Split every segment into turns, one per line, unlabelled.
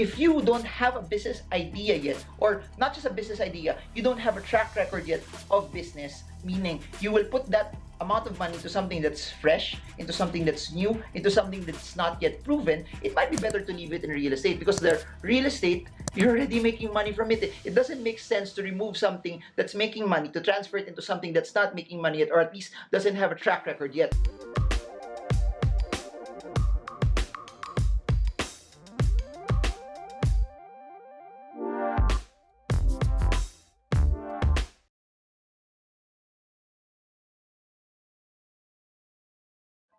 If you don't have a business idea yet, or not just a business idea, you don't have a track record yet of business, meaning you will put that amount of money into something that's fresh, into something that's new, into something that's not yet proven, it might be better to leave it in real estate, because the real estate, you're already making money from it. It doesn't make sense to remove something that's making money, to transfer it into something that's not making money yet, or at least doesn't have a track record yet.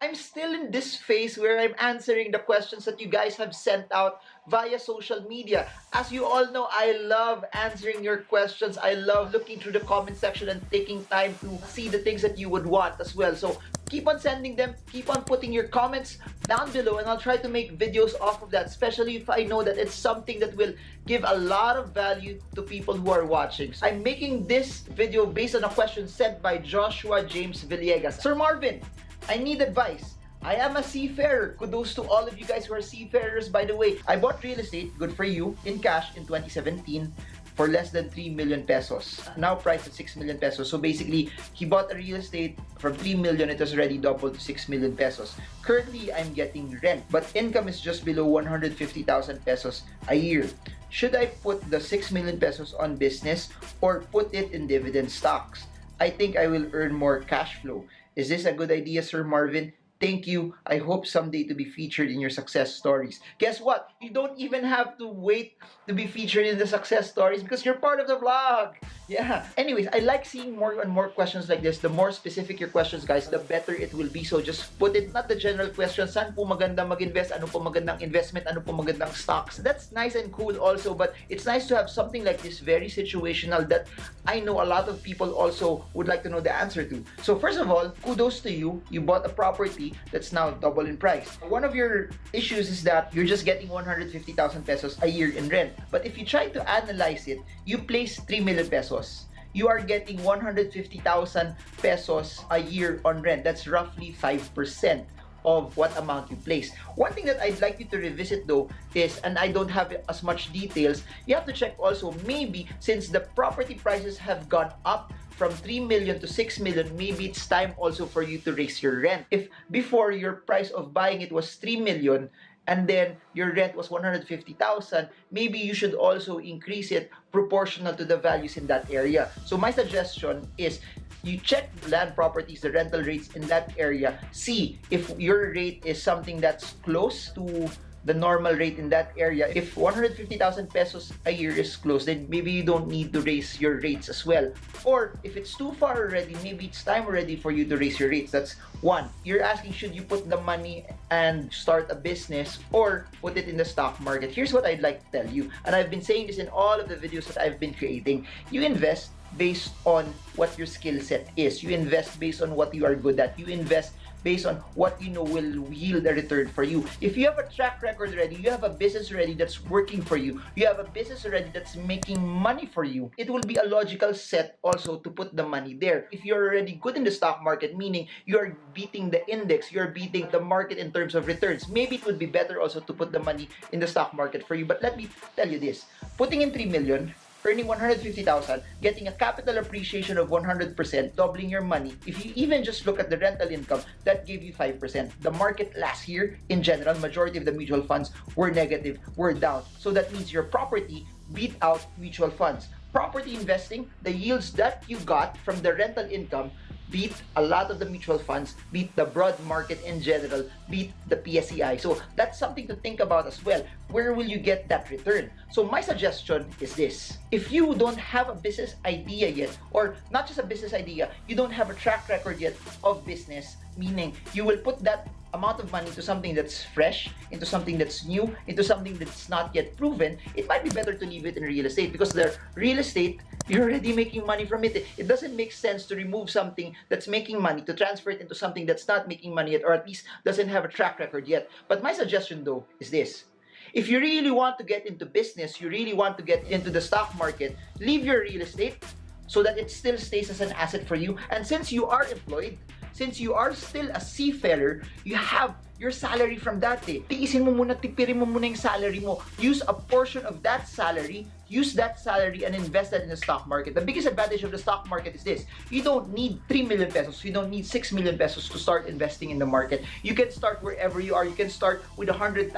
I'm still in this phase where I'm answering the questions that you guys have sent out via social media. As you all know, I love answering your questions. I love looking through the comment section and taking time to see the things that you would want as well. So keep on sending them, keep on putting your comments down below, and I'll try to make videos off of that, especially if I know that it's something that will give a lot of value to people who are watching. So I'm making this video based on a question sent by Joshua James Villegas. Sir Marvin, I need advice. I am a seafarer. Kudos to all of you guys who are seafarers, by the way. I bought real estate, good for you, in cash in 2017 for less than 3 million pesos. Now priced at 6 million pesos. So basically, he bought a real estate from 3 million. It has already doubled to 6 million pesos. Currently, I'm getting rent, but income is just below 150,000 pesos a year. Should I put the 6 million pesos on business or put it in dividend stocks? I think I will earn more cash flow. Is this a good idea, Sir Marvin? Thank you. I hope someday to be featured in your success stories. Guess what? You don't even have to wait to be featured in the success stories because you're part of the vlog. Yeah. Anyways, I like seeing more and more questions like this. The more specific your questions, guys, the better it will be. So just put it, not the general question, saan po maganda mag-invest? Ano po magandang investment? Ano po magandang stocks? That's nice and cool also, but it's nice to have something like this, very situational, that I know a lot of people also would like to know the answer to. So first of all, kudos to you. You bought a property that's now double in price. One of your issues is that you're just getting 150,000 pesos a year in rent. But if you try to analyze it, you place 3 million pesos. You are getting 150,000 pesos a year on rent. That's roughly 5% of what amount you place. One thing that I'd like you to revisit though is, and I don't have as much details, you have to check also, maybe since the property prices have gone up from 3 million to 6 million, maybe it's time also for you to raise your rent. If before your price of buying it was 3 million and then your rent was 150,000, maybe you should also increase it proportional to the values in that area. So my suggestion is you check land properties, the rental rates in that area, see if your rate is something that's close to the normal rate in that area. If 150,000 pesos a year is close, then maybe you don't need to raise your rates as well. Or if it's too far already, maybe it's time already for you to raise your rates. That's one. You're asking, should you put the money and start a business or put it in the stock market? Here's what I'd like to tell you, and I've been saying this in all of the videos that I've been creating. You invest based on what your skill set is. You invest based on what you are good at. You invest based on what you know will yield a return for you. If you have a track record already, you have a business already that's working for you, you have a business already that's making money for you, it will be a logical set also to put the money there. If you're already good in the stock market, meaning you're beating the index, you're beating the market in terms of returns, maybe it would be better also to put the money in the stock market for you. But let me tell you this, putting in 3 million, earning 150,000, getting a capital appreciation of 100%, doubling your money. If you even just look at the rental income, that gave you 5%. The market last year, in general, majority of the mutual funds were negative, were down. So that means your property beat out mutual funds. Property investing, the yields that you got from the rental income beat a lot of the mutual funds, beat the broad market in general, beat the PSEI. So that's something to think about as well. Where will you get that return? So my suggestion is this. If you don't have a business idea yet, or not just a business idea, you don't have a track record yet of business, meaning you will put that amount of money to something that's fresh, into something that's new, into something that's not yet proven, it might be better to leave it in real estate, because the real estate, you're already making money from it. It doesn't make sense to remove something that's making money, to transfer it into something that's not making money yet, or at least doesn't have a track record yet. But my suggestion though is this. If you really want to get into business, you really want to get into the stock market, leave your real estate so that it still stays as an asset for you. And since you are employed, since you are still a seafarer, you have your salary from that day. Tiisin mo muna, tipirin mo muna yung salary mo. Use a portion of that salary, and invest that in the stock market. The biggest advantage of the stock market is this: you don't need 3 million pesos, you don't need 6 million pesos to start investing in the market. You can start wherever you are. You can start with 100,000.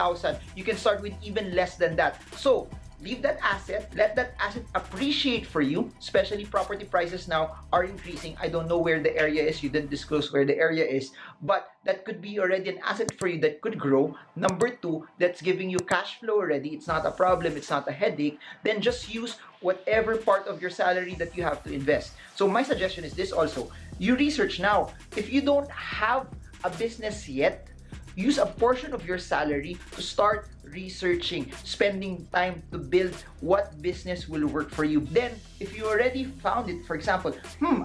You can start with even less than that. So leave that asset, let that asset appreciate for you, especially property prices now are increasing. I don't know where the area is, you didn't disclose where the area is, but that could be already an asset for you that could grow. Number two, that's giving you cash flow already. It's not a problem, it's not a headache. Then just use whatever part of your salary that you have to invest. So my suggestion is this also: you research now. If you don't have a business yet, use a portion of your salary to start researching, spending time to build what business will work for you. Then, if you already found it, for example,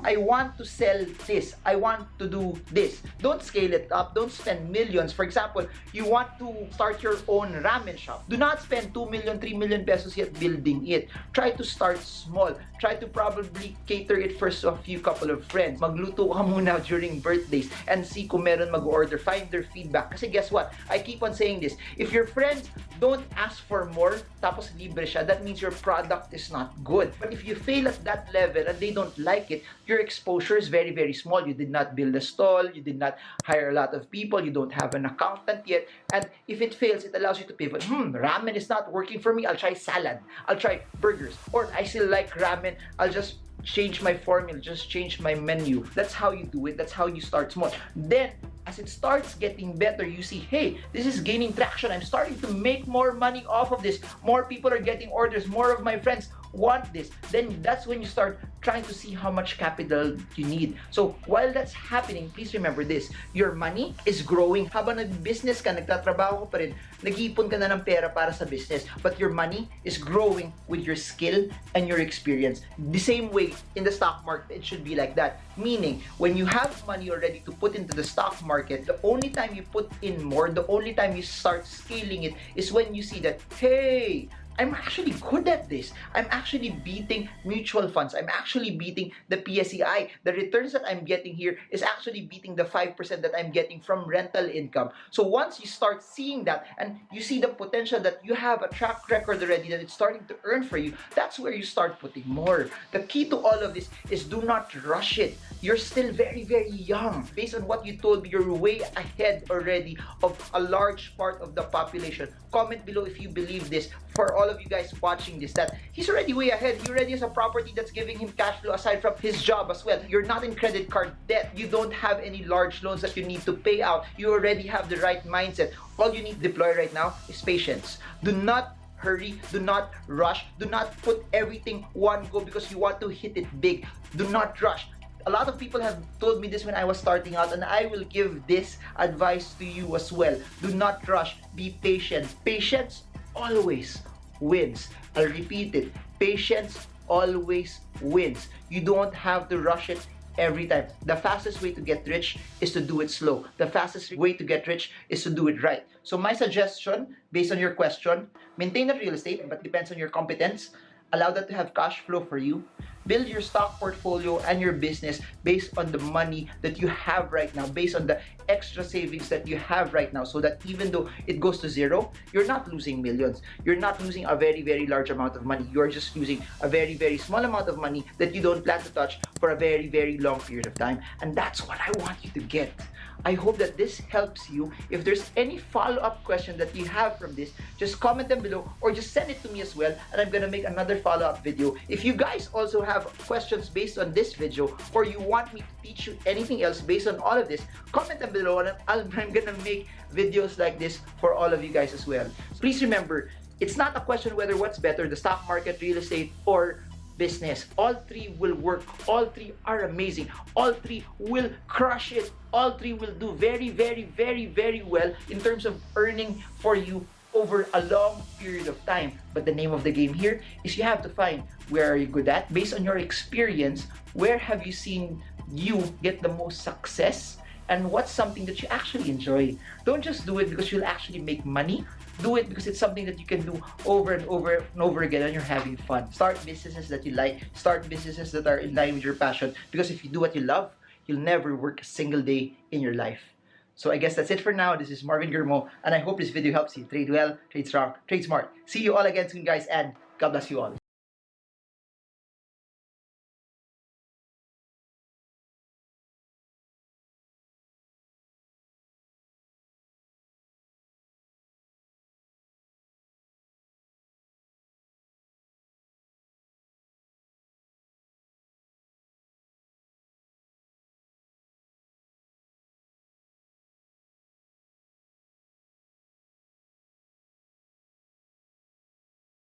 I want to sell this, I want to do this, don't scale it up, don't spend millions. For example, you want to start your own ramen shop. Do not spend 2 million, 3 million pesos yet building it. Try to start small. Try to probably cater it first to a few couple of friends. Magluto ka muna during birthdays and see kung meron mag-order. Find their feedback. Kasi guess what? I keep on saying this. If your friends don't ask for more, tapos libre siya, that means your product is not good. But if you fail at that level and they don't like it, your exposure is very, very small. You did not build a stall, you did not hire a lot of people, you don't have an accountant yet, and if it fails, it allows you to pivot. Ramen is not working for me, I'll try salad, I'll try burgers, or I still like ramen, I'll just change my formula, just change my menu. That's how you do it. That's how you start small. Then, as it starts getting better, you see, hey, this is gaining traction. I'm starting to make more money off of this. More people are getting orders. More of my friends want this. Then that's when you start trying to see how much capital you need. So while that's happening, please remember this: your money is growing. Habang nag-business ka, nagtatrabaho ka pa rin, nag-iipon ka na ng pera para sa business, but your money is growing with your skill and your experience. The same way in the stock market, it should be like that. Meaning, when you have money already to put into the stock market, the only time you put in more, the only time you start scaling it is when you see that, hey, I'm actually good at this. I'm actually beating mutual funds. I'm actually beating the PSEI. The returns that I'm getting here is actually beating the 5% that I'm getting from rental income. So once you start seeing that and you see the potential that you have a track record already that it's starting to earn for you, that's where you start putting more. The key to all of this is do not rush it. You're still very, very young. Based on what you told me, you're way ahead already of a large part of the population. Comment below if you believe this. For all of you guys watching this, that he's already way ahead. He already has a property that's giving him cash flow aside from his job as well. You're not in credit card debt. You don't have any large loans that you need to pay out. You already have the right mindset. All you need to deploy right now is patience. Do not hurry, do not rush, do not put everything one go because you want to hit it big. Do not rush. A lot of people have told me this when I was starting out, and I will give this advice to you as well. Do not rush. Be patient. Patience always wins. I'll repeat it. Patience always wins. You don't have to rush it every time. The fastest way to get rich is to do it slow. The fastest way to get rich is to do it right. So my suggestion, based on your question, maintain the real estate, but depends on your competence. Allow that to have cash flow for you. Build your stock portfolio and your business based on the money that you have right now, based on the extra savings that you have right now, so that even though it goes to zero, you're not losing millions. You're not losing a very, very large amount of money. You're just losing a very, very small amount of money that you don't plan to touch for a very, very long period of time. And that's what I want you to get. I hope that this helps you. If there's any follow-up question that you have from this, just comment them below or just send it to me as well, and I'm gonna make another follow-up video. If you guys also have questions based on this video, or you want me to teach you anything else based on all of this, comment them below, and I'm gonna make videos like this for all of you guys as well. Please remember, it's not a question whether what's better, the stock market, real estate, or business. All three will work. All three are amazing. All three will crush it. All three will do very, very, very, very well in terms of earning for you over a long period of time. But the name of the game here is you have to find where are you good at. Based on your experience, where have you seen you get the most success? And what's something that you actually enjoy? Don't just do it because you'll actually make money. Do it because it's something that you can do over and over and over again and you're having fun. Start businesses that you like. Start businesses that are in line with your passion. Because if you do what you love, you'll never work a single day in your life. So I guess that's it for now. This is Marvin Germo, and I hope this video helps you trade well, trade strong, trade smart. See you all again soon, guys, and God bless you all.